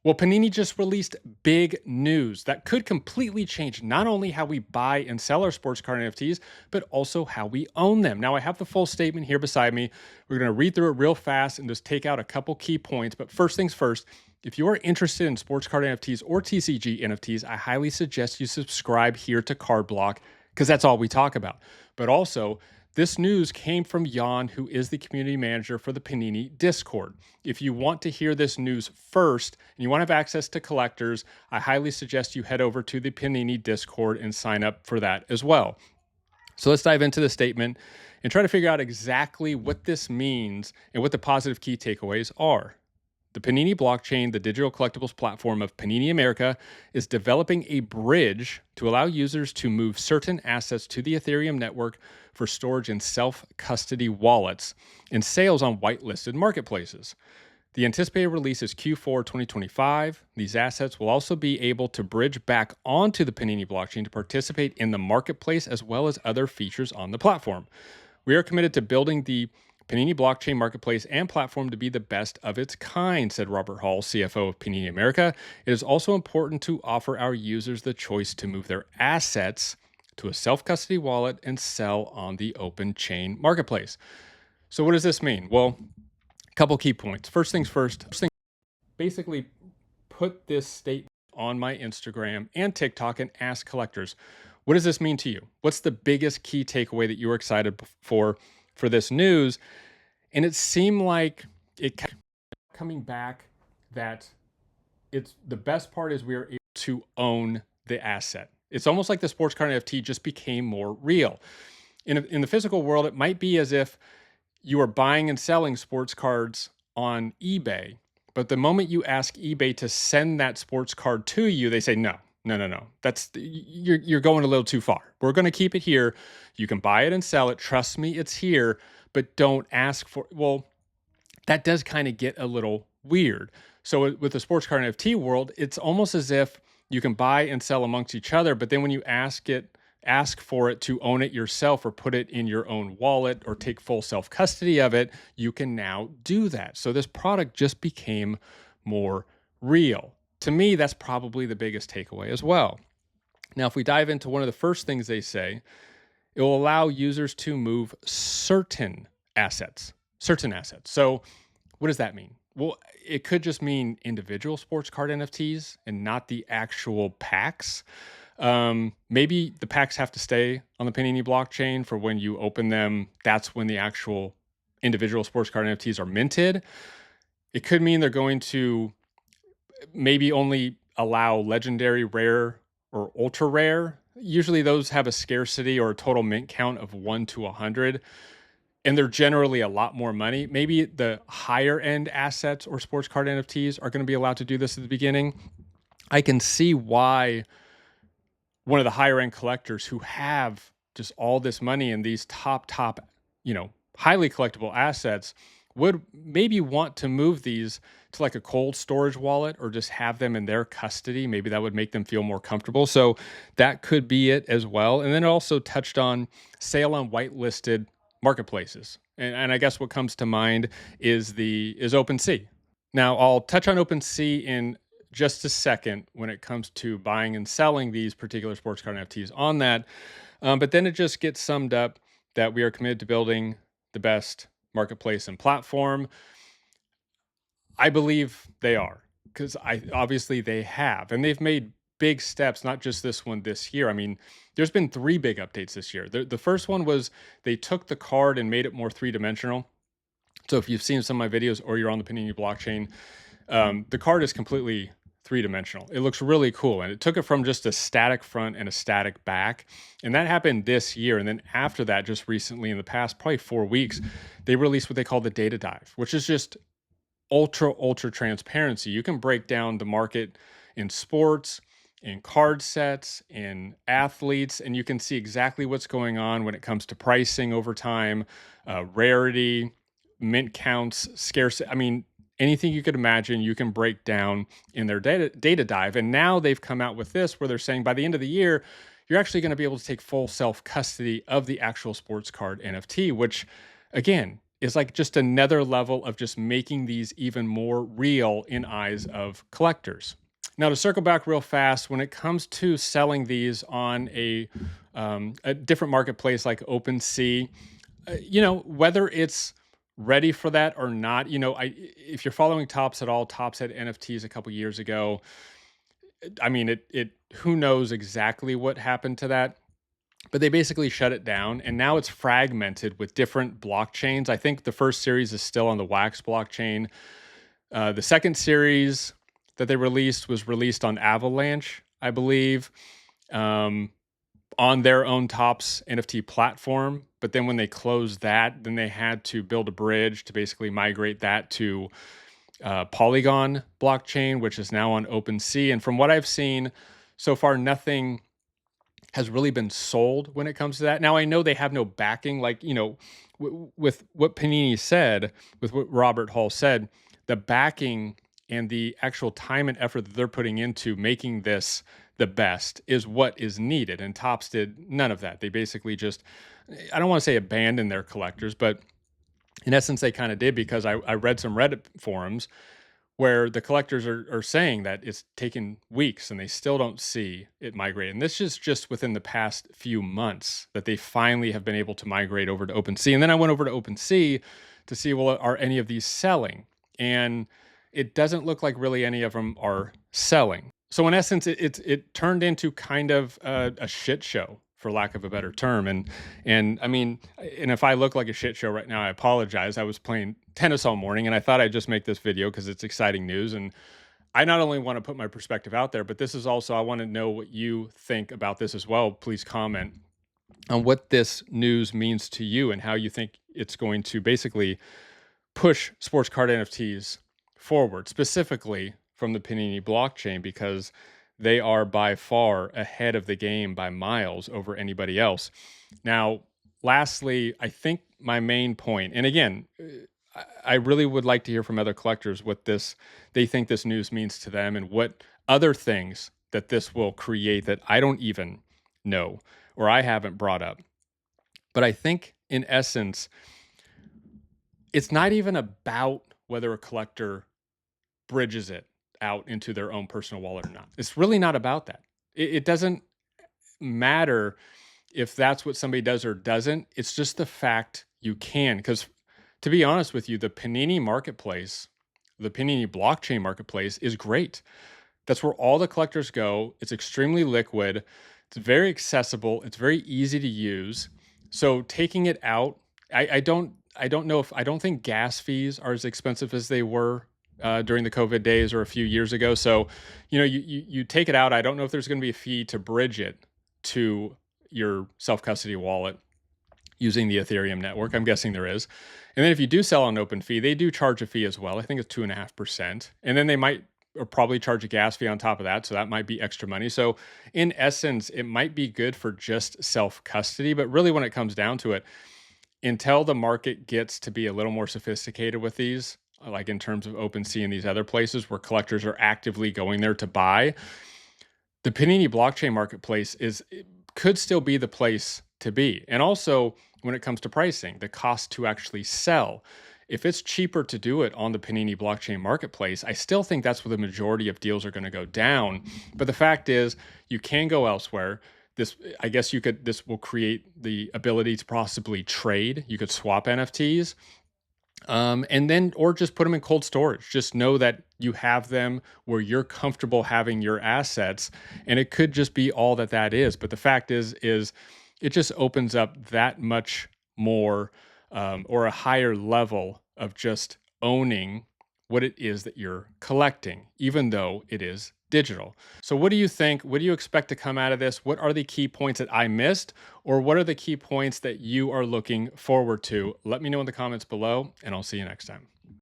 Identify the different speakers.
Speaker 1: Well, Panini just released big news that could completely change not only how we buy and sell our sports card NFTs, but also how we own them. Now, I have the full statement here beside me. We're going to read through it real fast and just take out a couple key points. But first things first, if you are interested in sports card NFTs or TCG NFTs, I highly suggest you subscribe here to Card Block because that's all we talk about. But also, this news came from Jan, who is the community manager for the Panini Discord. If you want to hear this news first and you want to have access to collectors, I highly suggest you head over to the Panini Discord and sign up for that as well. So let's dive into the statement and try to figure out exactly what this means and what the positive key takeaways are. The Panini Blockchain, the digital collectibles platform of Panini America, is developing a bridge to allow users to move certain assets to the Ethereum network for storage in self-custody wallets and sales on whitelisted marketplaces. The anticipated release is Q4 2025. These assets will also be able to bridge back onto the Panini blockchain to participate in the marketplace as well as other features on the platform. We are committed to building the Panini blockchain marketplace and platform to be the best of its kind, said Robert Hall, CFO of Panini America. It is also important to offer our users the choice to move their assets to a self-custody wallet and sell on the OpenChain marketplace. So what does this mean? Well, a couple key points. First things first, basically put this statement on my Instagram and TikTok and ask collectors, what does this mean to you? What's the biggest key takeaway that you were excited for this news? And it seemed like it kept coming back that it's the best part is we are able to own the asset. It's almost like the sports card NFT just became more real. In the physical world, it might be as if you are buying and selling sports cards on eBay, but the moment you ask eBay to send that sports card to you, they say, no. You're going a little too far. We're going to keep it here. You can buy it and sell it. Trust me, it's here, but don't ask for it. Well, that does kind of get a little weird. So with the sports card NFT world, it's almost as if you can buy and sell amongst each other, but then when you ask for it to own it yourself or put it in your own wallet or take full self-custody of it, you can now do that. So this product just became more real. To me, that's probably the biggest takeaway as well. Now, if we dive into one of the first things they say, it will allow users to move certain assets. So what does that mean? Well, it could just mean individual sports card NFTs and not the actual packs. Maybe the packs have to stay on the Panini blockchain for when you open them. That's when the actual individual sports card NFTs are minted. It could mean they're going to maybe only allow legendary, rare, or ultra rare. Usually those have a scarcity or a total mint count of 1 to 100. And they're generally a lot more money. Maybe the higher end assets or sports card NFTs are going to be allowed to do this at the beginning. I can see why one of the higher end collectors who have just all this money and these top, highly collectible assets would maybe want to move these to like a cold storage wallet or just have them in their custody. Maybe that would make them feel more comfortable. So that could be it as well. And then it also touched on sale on whitelisted marketplaces. And I guess what comes to mind is OpenC. Now I'll touch on OpenC in just a second when it comes to buying and selling these particular sports card NFTs on that. But then it just gets summed up that we are committed to building the best marketplace and platform. I believe they are, because obviously they have, and they've made big steps, not just this one this year. I mean, there's been 3 big updates this year. The first one was they took the card and made it more 3-dimensional. So if you've seen some of my videos or you're on the Panini blockchain, the card is completely 3-dimensional. It looks really cool. And it took it from just a static front and a static back. And that happened this year. And then after that, just recently in the past, probably 4 weeks, they released what they call the data dive, which is just ultra transparency. You can break down the market in sports, in card sets, in athletes, and you can see exactly what's going on when it comes to pricing over time, rarity, mint counts, scarcity. I mean, anything you could imagine, you can break down in their data dive. And now they've come out with this where they're saying by the end of the year, you're actually going to be able to take full self-custody of the actual sports card NFT, which, again, is like just another level of just making these even more real in eyes of collectors. Now, to circle back real fast, when it comes to selling these on a different marketplace like OpenC, whether it's ready for that or not, if you're following Tops at all, Tops had NFTs a couple years ago. I mean, it who knows exactly what happened to that, but they basically shut it down, and now it's fragmented with different blockchains. I think the first series is still on the Wax blockchain. The second series that they released was released on Avalanche, I believe, on their own Tops NFT platform. But then when they closed that, then they had to build a bridge to basically migrate that to Polygon blockchain, which is now on OpenC. And from what I've seen so far, nothing has really been sold when it comes to that. Now, I know they have no backing, like, with what Panini said, with what Robert Hall said, the backing and the actual time and effort that they're putting into making this the best is what is needed. And Topps did none of that. They basically just, I don't want to say abandoned their collectors, but in essence, they kind of did, because I read some Reddit forums where the collectors are saying that it's taken weeks and they still don't see it migrate. And this is just within the past few months that they finally have been able to migrate over to OpenC. And then I went over to OpenC to see, well, are any of these selling? And it doesn't look like really any of them are selling. So in essence, it turned into kind of a shit show, for lack of a better term. And I mean, and if I look like a shit show right now, I apologize. I was playing tennis all morning, and I thought I'd just make this video because it's exciting news. And I not only want to put my perspective out there, but this is also, I want to know what you think about this as well. Please comment on what this news means to you and how you think it's going to basically push sports card NFTs forward, specifically from the Panini blockchain, because they are by far ahead of the game by miles over anybody else. Now, lastly, I think my main point, and again, I really would like to hear from other collectors what they think this news means to them, and what other things that this will create that I don't even know or I haven't brought up. But I think in essence, it's not even about whether a collector bridges it out into their own personal wallet or not. It's really not about that. It doesn't matter if that's what somebody does or doesn't. It's just the fact you can. Because to be honest with you, the Panini marketplace, the Panini blockchain marketplace is great. That's where all the collectors go. It's extremely liquid. It's very accessible. It's very easy to use. So taking it out, I don't think gas fees are as expensive as they were during the COVID days or a few years ago. So, you take it out. I don't know if there's going to be a fee to bridge it to your self-custody wallet using the Ethereum network. I'm guessing there is. And then if you do sell on OpenC, they do charge a fee as well. I think it's 2.5%. And then they might or probably charge a gas fee on top of that. So that might be extra money. So in essence, it might be good for just self-custody. But really, when it comes down to it, until the market gets to be a little more sophisticated with these, like in terms of OpenC and these other places where collectors are actively going there to buy, the Panini blockchain marketplace could still be the place to be. And also, when it comes to pricing, the cost to actually sell, if it's cheaper to do it on the Panini blockchain marketplace, I still think that's where the majority of deals are going to go down. But the fact is, you can go elsewhere. This will create the ability to possibly trade. You could swap NFTs. And then, or just put them in cold storage. Just know that you have them where you're comfortable having your assets, and it could just be all that is. But the fact is it just opens up that much more, or a higher level of just owning what it is that you're collecting, even though it is digital. So what do you think? What do you expect to come out of this? What are the key points that I missed? Or what are the key points that you are looking forward to? Let me know in the comments below, and I'll see you next time.